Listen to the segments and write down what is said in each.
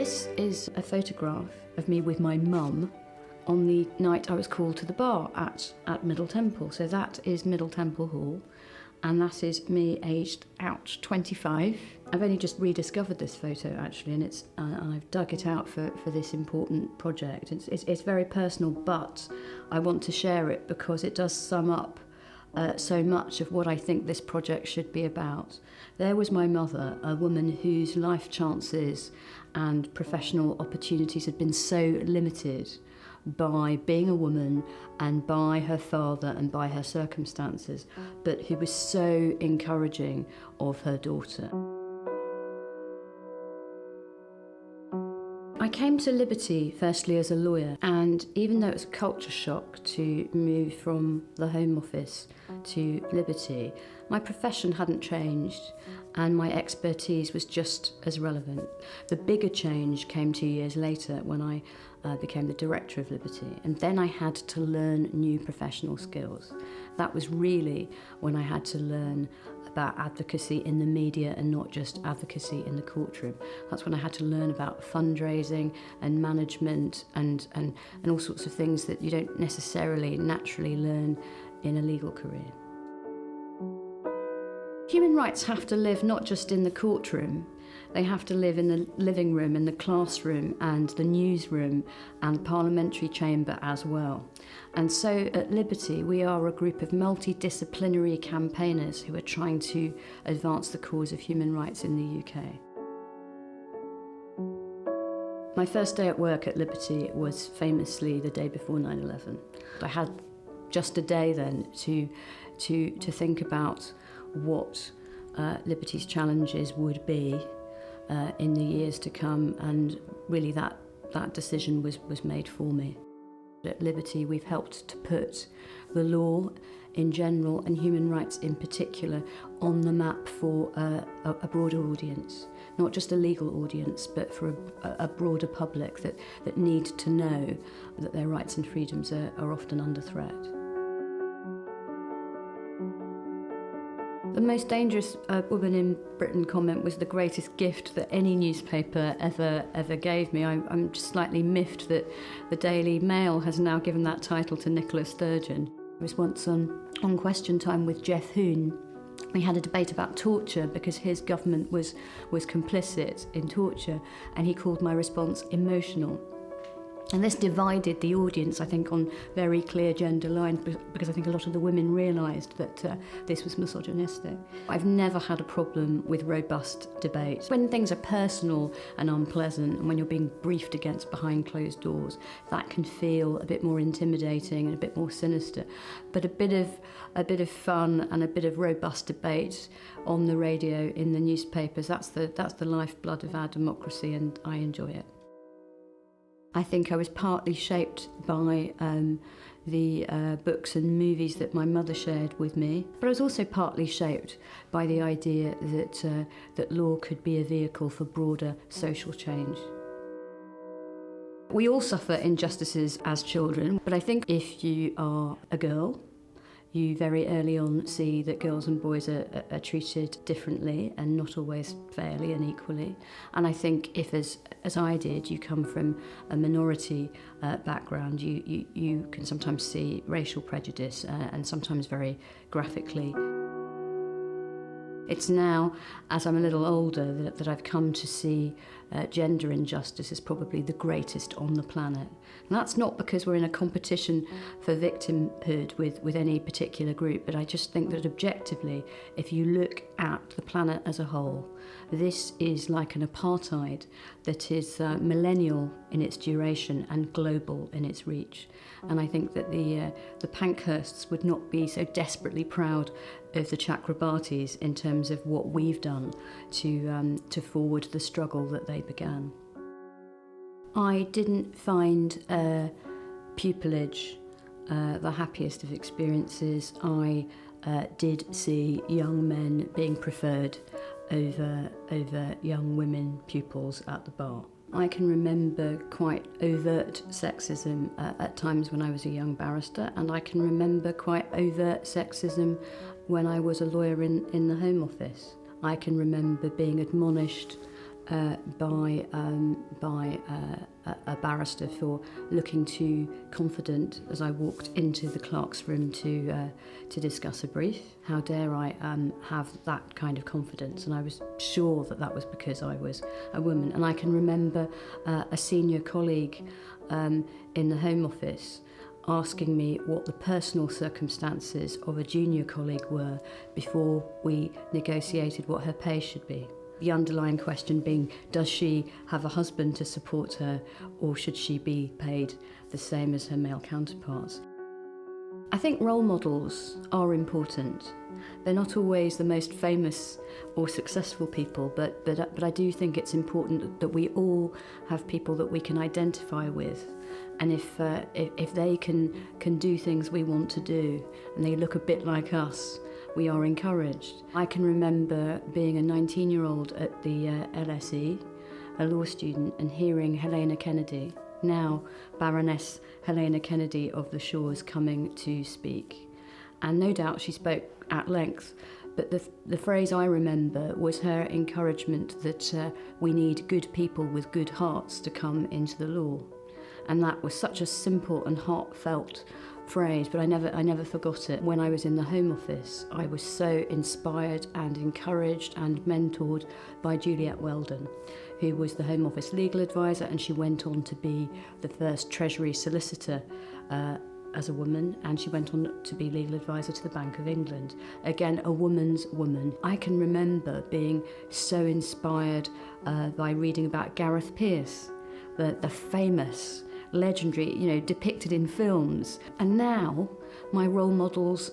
This is a photograph of me with my mum on the night I was called to the bar at Middle Temple. So that is Middle Temple Hall, and that is me aged out 25. I've only just rediscovered this photo actually, and I've dug it out for this important project. It's very personal, but I want to share it because it does sum up so much of what I think this project should be about. There was my mother, a woman whose life chances and professional opportunities had been so limited by being a woman and by her father and by her circumstances, but who was so encouraging of her daughter. I came to Liberty firstly as a lawyer, and even though it was a culture shock to move from the Home Office to Liberty, my profession hadn't changed and my expertise was just as relevant. The bigger change came 2 years later when I became the director of Liberty, and then I had to learn new professional skills. That was really when I had to learn about advocacy in the media and not just advocacy in the courtroom. That's when I had to learn about fundraising and management and all sorts of things that you don't necessarily naturally learn in a legal career. Human rights have to live not just in the courtroom, they have to live in the living room, in the classroom and the newsroom and parliamentary chamber as well. And so at Liberty we are a group of multidisciplinary campaigners who are trying to advance the cause of human rights in the UK. My first day at work at Liberty was famously the day before 9/11. I had just a day then to think about what Liberty's challenges would be in the years to come, and really that decision was made for me. At Liberty we've helped to put the law in general and human rights in particular on the map for a broader audience, not just a legal audience but for a broader public that need to know that their rights and freedoms are often under threat. The most dangerous woman in Britain comment was the greatest gift that any newspaper ever gave me. I'm just slightly miffed that the Daily Mail has now given that title to Nicola Sturgeon. I was once on Question Time with Jeff Hoon. We had a debate about torture because his government was complicit in torture, and he called my response emotional. And this divided the audience, I think, on very clear gender lines, because I think a lot of the women realised that this was misogynistic. I've never had a problem with robust debate. When things are personal and unpleasant, and when you're being briefed against behind closed doors, that can feel a bit more intimidating and a bit more sinister. But a bit of fun and a bit of robust debate on the radio, in the newspapers, that's the lifeblood of our democracy, and I enjoy it. I think I was partly shaped by the books and movies that my mother shared with me, but I was also partly shaped by the idea that law could be a vehicle for broader social change. We all suffer injustices as children, but I think if you are a girl, you very early on see that girls and boys are treated differently and not always fairly and equally. And I think if, as I did, you come from a minority background, you can sometimes see racial prejudice and sometimes very graphically. It's now, as I'm a little older, that I've come to see gender injustice as probably the greatest on the planet. And that's not because we're in a competition for victimhood with any particular group, but I just think that objectively, if you look at the planet as a whole, this is like an apartheid that is millennial in its duration and global in its reach. And I think that the Pankhursts would not be so desperately proud of the Chakrabartis in terms of what we've done to forward the struggle that they began. I didn't find pupillage the happiest of experiences. I did see young men being preferred over young women pupils at the bar. I can remember quite overt sexism at times when I was a young barrister, and I can remember quite overt sexism when I was a lawyer in the Home Office. I can remember being admonished by a barrister for looking too confident as I walked into the clerk's room to discuss a brief. How dare I have that kind of confidence? And I was sure that that was because I was a woman. And I can remember a senior colleague in the Home Office asking me what the personal circumstances of a junior colleague were before we negotiated what her pay should be. The underlying question being, does she have a husband to support her, or should she be paid the same as her male counterparts? I think role models are important. They're not always the most famous or successful people, but I do think it's important that we all have people that we can identify with. And if they can do things we want to do, and they look a bit like us, we are encouraged. I can remember being a 19-year-old at the LSE, a law student, and hearing Helena Kennedy, now Baroness Helena Kennedy of the Shores, coming to speak. And no doubt she spoke at length, but the phrase I remember was her encouragement that we need good people with good hearts to come into the law. And that was such a simple and heartfelt phrase, but I never forgot it. When I was in the Home Office, I was so inspired and encouraged and mentored by Juliet Weldon, who was the Home Office legal advisor, and she went on to be the first Treasury solicitor as a woman, and she went on to be legal advisor to the Bank of England. Again, a woman's woman. I can remember being so inspired by reading about Gareth Peirce, the famous, legendary, depicted in films. And now my role models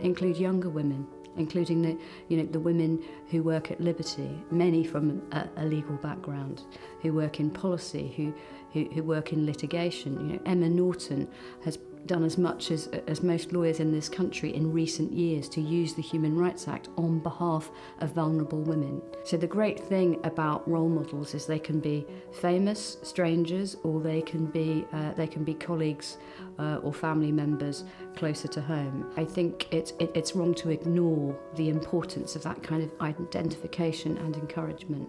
include younger women, including the women who work at Liberty, many from a legal background, who work in policy, who work in litigation. Emma Norton has done as much as most lawyers in this country in recent years to use the Human Rights Act on behalf of vulnerable women. So the great thing about role models is they can be famous strangers, or they can be colleagues or family members closer to home. I think it's wrong to ignore the importance of that kind of identification and encouragement.